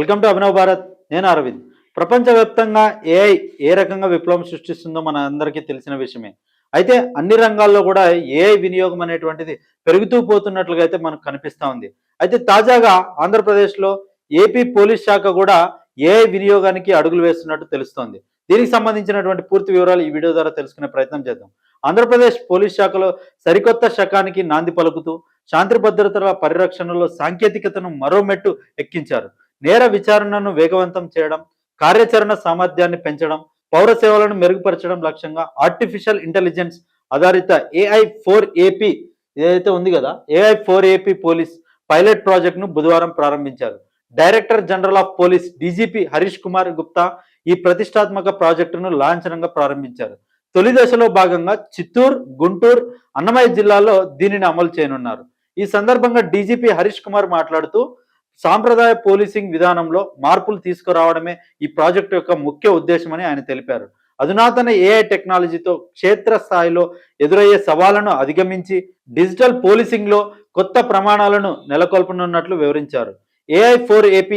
Welcome to Abhinav Bharat. నేను అరవింద్. ప్రపంచవ్యాప్తంగా AI ఏ రకంగా విప్లవం సృష్టిస్తుందో మన అందరికీ తెలిసిన విషయమే. అయితే అన్ని రంగాల్లో కూడా ఏఐ వినియోగం అనేటువంటిది పెరుగుతూ పోతున్నట్లుగా అయితే మనకు కనిపిస్తా ఉంది. అయితే తాజాగా ఆంధ్రప్రదేశ్‌లో ఏపీ పోలీస్ శాఖ కూడా ఏఐ వినియోగానికి అడుగులు వేస్తున్నట్టు తెలుస్తోంది. దీనికి సంబంధించినటువంటి పూర్తి వివరాలు ఈ వీడియో ద్వారా తెలుసుకునే ప్రయత్నం చేద్దాం. ఆంధ్రప్రదేశ్ పోలీస్ శాఖలో సరికొత్త శకానికి నాంది పలుకుతూ శాంతి భద్రతల పరిరక్షణలో సాంకేతికతను మరో మెట్టు ఎక్కించారు. నేర విచారణను వేగవంతం చేయడం, కార్యాచరణ సామర్థ్యాన్ని పెంచడం, పౌర సేవలను మెరుగుపరచడం లక్ష్యంగా ఆర్టిఫిషియల్ ఇంటెలిజెన్స్ ఆధారిత AI4AP ఏదైతే ఉంది కదా, AI4AP పోలీస్ పైలట్ ప్రాజెక్టును బుధవారం ప్రారంభించారు. Director general of police DGP Harish Kumar Gupta ఈ ప్రతిష్టాత్మక ప్రాజెక్టును లాంఛనంగా ప్రారంభించారు. తొలి దశలో భాగంగా చిత్తూరు, గుంటూరు, అన్నమయ్య జిల్లాల్లో దీనిని అమలు చేయనున్నారు. ఈ సందర్భంగా డీజీపీ హరీష్ కుమార్ మాట్లాడుతూ సాంప్రదాయ పోలీసింగ్ విధానంలో మార్పులు తీసుకురావడమే ఈ ప్రాజెక్టు యొక్క ముఖ్య ఉద్దేశమని ఆయన తెలిపారు. అధునాతన ఏఐ టెక్నాలజీతో క్షేత్రస్థాయిలో ఎదురయ్యే సవాళ్లను అధిగమించి డిజిటల్ పోలీసింగ్లో కొత్త ప్రమాణాలను నెలకొల్పనున్నట్లు వివరించారు. AI4AP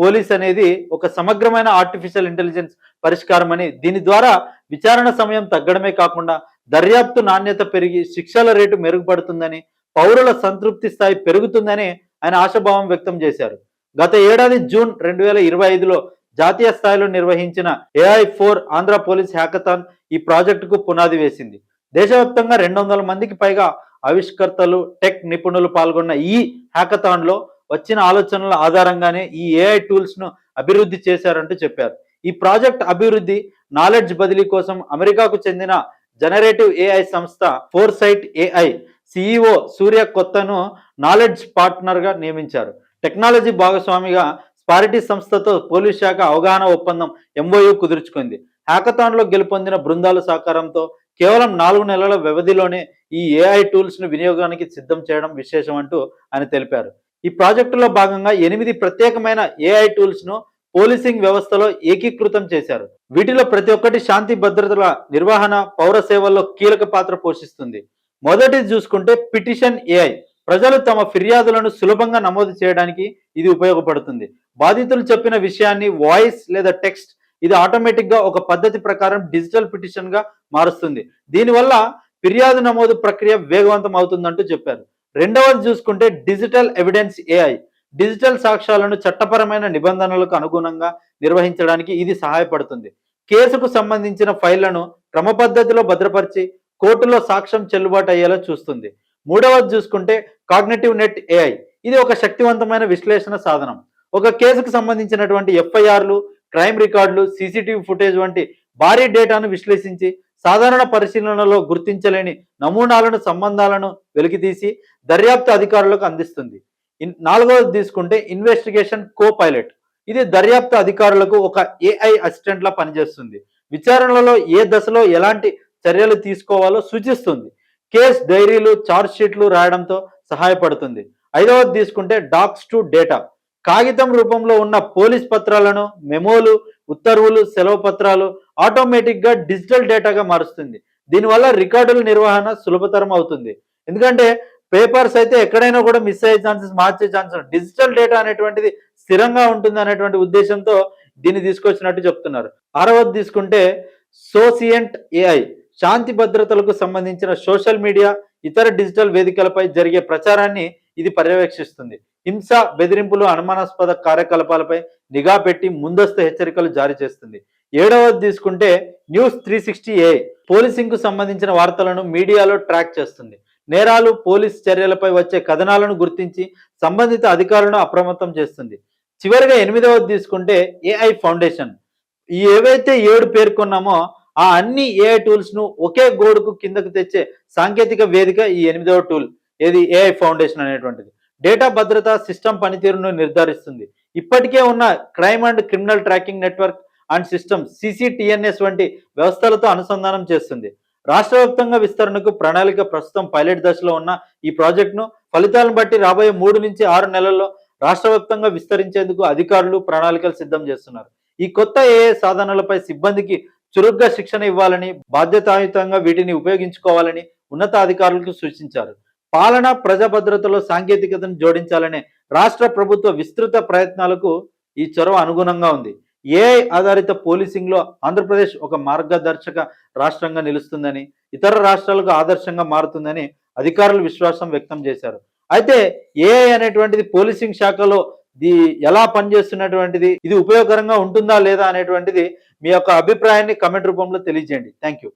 పోలీస్ అనేది ఒక సమగ్రమైన ఆర్టిఫిషియల్ ఇంటెలిజెన్స్ పరిష్కారం అని, దీని ద్వారా విచారణ సమయం తగ్గడమే కాకుండా దర్యాప్తు నాణ్యత పెరిగి శిక్షల రేటు మెరుగుపడుతుందని, పౌరుల సంతృప్తి స్థాయి పెరుగుతుందని ఆయన ఆశాభావం వ్యక్తం చేశారు. గత ఏడాది జూన్ 2025లో జాతీయ స్థాయిలో నిర్వహించిన AI4 ఆంధ్ర పోలీస్ హ్యాకథాన్ ఈ ప్రాజెక్టుకు పునాది వేసింది. దేశవ్యాప్తంగా 200 మందికి పైగా ఆవిష్కర్తలు, టెక్ నిపుణులు పాల్గొన్న ఈ హ్యాకథాన్లో వచ్చిన ఆలోచనల ఆధారంగానే ఈ ఏఐ టూల్స్ను అభివృద్ధి చేశారంటూ చెప్పారు. ఈ ప్రాజెక్ట్ అభివృద్ధి, నాలెడ్జ్ బదిలీ కోసం అమెరికాకు చెందిన జనరేటివ్ ఏఐ సంస్థ ఫోర్సైట్ ఏఐ సిఇఓ సూర్య కొత్తను నాలెడ్జ్ పార్ట్నర్గా నియమించారు. టెక్నాలజీ భాగస్వామిగా స్పారిటీ సంస్థతో పోలీస్ శాఖ అవగాహన ఒప్పందం MOU కుదుర్చుకుంది. హ్యాకథాన్లో గెలుపొందిన బృందాల సహకారంతో కేవలం 4 నెలల వ్యవధిలోనే ఈ ఏఐ టూల్స్ను వినియోగానికి సిద్ధం చేయడం విశేషం అంటూ ఆయన తెలిపారు. ఈ ప్రాజెక్టులో భాగంగా 8 ప్రత్యేకమైన ఏఐ టూల్స్ను పోలీసింగ్ వ్యవస్థలో ఏకీకృతం చేశారు. వీటిలో ప్రతి ఒక్కటి శాంతి భద్రతల నిర్వహణ, పౌర సేవల్లో కీలక పాత్ర పోషిస్తుంది. మొదటిది చూసుకుంటే పిటిషన్ ఏఐ. ప్రజలు తమ ఫిర్యాదులను సులభంగా నమోదు చేయడానికి ఇది ఉపయోగపడుతుంది. బాధితులు చెప్పిన విషయాన్ని వాయిస్ లేదా టెక్స్ట్ ఇది ఆటోమేటిక్గా ఒక పద్ధతి ప్రకారం డిజిటల్ పిటిషన్గా మారుస్తుంది. దీనివల్ల ఫిర్యాదు నమోదు ప్రక్రియ వేగవంతం అవుతుందంటూ చెప్పారు. రెండవది చూసుకుంటే డిజిటల్ ఎవిడెన్స్ ఏఐ. డిజిటల్ సాక్ష్యాలను చట్టపరమైన నిబంధనలకు అనుగుణంగా నిర్వహించడానికి ఇది సహాయపడుతుంది. కేసుకు సంబంధించిన ఫైళ్లను క్రమపద్ధతిలో భద్రపరిచి కోర్టులో సాక్ష్యం చెల్లుబాటు అయ్యేలా చూస్తుంది. మూడవది చూసుకుంటే కాగ్నిటివ్ నెట్ ఏఐ. ఇది ఒక శక్తివంతమైన విశ్లేషణ సాధనం. ఒక కేసుకు సంబంధించినటువంటి FIRలు, క్రైమ్ రికార్డులు, CCTV ఫుటేజ్ వంటి భారీ డేటాను విశ్లేషించి సాధారణ పరిశీలనలో గుర్తించలేని నమూనాలను, సంబంధాలను వెలికితీసి దర్యాప్తు అధికారులకు అందిస్తుంది. నాలుగవది తీసుకుంటే ఇన్వెస్టిగేషన్ కో పైలట్. ఇది దర్యాప్తు అధికారులకు ఒక ఏఐ అసిస్టెంట్ లా పనిచేస్తుంది. విచారణలో ఏ దశలో ఎలాంటి చర్యలు తీసుకోవాలో సూచిస్తుంది. కేస్ డైరీలు, ఛార్జ్ షీట్లు రాయడంతో సహాయపడుతుంది. ఐదవది తీసుకుంటే డాక్స్ టు డేటా. కాగితం రూపంలో ఉన్న పోలీస్ పత్రాలను, మెమోలు, ఉత్తర్వులు, సెలవు పత్రాలు ఆటోమేటిక్గా డిజిటల్ డేటాగా మారుస్తుంది. దీనివల్ల రికార్డుల నిర్వహణ సులభతరం అవుతుంది. ఎందుకంటే పేపర్స్ అయితే ఎక్కడైనా కూడా మిస్ అయ్యే ఛాన్సెస్, మార్చే ఛాన్సెస్. డిజిటల్ డేటా అనేటువంటిది స్థిరంగా ఉంటుంది అనేటువంటి ఉద్దేశంతో దీన్ని తీసుకొచ్చినట్టు చెప్తున్నారు. ఆరవది తీసుకుంటే సోసియంట్ ఏఐ. శాంతి భద్రతలకు సంబంధించిన సోషల్ మీడియా, ఇతర డిజిటల్ వేదికలపై జరిగే ప్రచారాన్ని ఇది పర్యవేక్షిస్తుంది. హింస, బెదిరింపులు, అనుమానాస్పద కార్యకలాపాలపై నిఘా పెట్టి ముందస్తు హెచ్చరికలు జారీ చేస్తుంది. ఏడవది తీసుకుంటే న్యూస్ 360 ఏఐ. పోలీసింగ్ కు సంబంధించిన వార్తలను మీడియాలో ట్రాక్ చేస్తుంది. నేరాలు, పోలీస్ చర్యలపై వచ్చే కథనాలను గుర్తించి సంబంధిత అధికారులను అప్రమత్తం చేస్తుంది. చివరిగా ఎనిమిదవది తీసుకుంటే ఏఐ ఫౌండేషన్. ఈ ఏవైతే 7 పేర్కొన్నామో ఆ అన్ని ఏఐ టూల్స్ ను ఒకే గోడుకు కిందకు తెచ్చే సాంకేతిక వేదిక ఈ 8వ టూల్, ఏది ఏఐ ఫౌండేషన్ అనేటువంటిది. డేటా భద్రత, సిస్టమ్ పనితీరును నిర్ధారిస్తుంది. ఇప్పటికే ఉన్న crime and criminal tracking network and system CCTNS వంటి వ్యవస్థలతో అనుసంధానం చేస్తుంది. రాష్ట్ర వ్యాప్తంగా విస్తరణకు ప్రణాళిక ప్రస్తుతం పైలట్ దశలో ఉన్న ఈ ప్రాజెక్టును ఫలితాలను బట్టి రాబోయే 3 నుంచి 6 నెలల్లో రాష్ట్ర వ్యాప్తంగా విస్తరించేందుకు అధికారులు ప్రణాళికలు సిద్ధం చేస్తున్నారు. ఈ కొత్త ఏఐ సాధనాలపై సిబ్బందికి చురుగ్గా శిక్షణ ఇవ్వాలని, బాధ్యతాయుతంగా వీటిని ఉపయోగించుకోవాలని ఉన్నతాధికారులకు సూచించారు. పాలన, ప్రజా భద్రతలో సాంకేతికతను జోడించాలనే రాష్ట్ర ప్రభుత్వ విస్తృత ప్రయత్నాలకు ఈ చొరవ అనుగుణంగా ఉంది. ఏఐ ఆధారిత పోలీసింగ్లో ఆంధ్రప్రదేశ్ ఒక మార్గదర్శక రాష్ట్రంగా నిలుస్తుందని, ఇతర రాష్ట్రాలకు ఆదర్శంగా మారుతుందని అధికారులు విశ్వాసం వ్యక్తం చేశారు. అయితే ఏఐ అనేటువంటిది పోలీసింగ్ శాఖలో ఎలా పనిచేస్తున్నటువంటిది, ఇది ఉపయోగకరంగా ఉంటుందా లేదా అనేటువంటిది మీ యొక్క అభిప్రాయాన్ని కమెంట్ రూపంలో తెలియజేయండి. Thank you.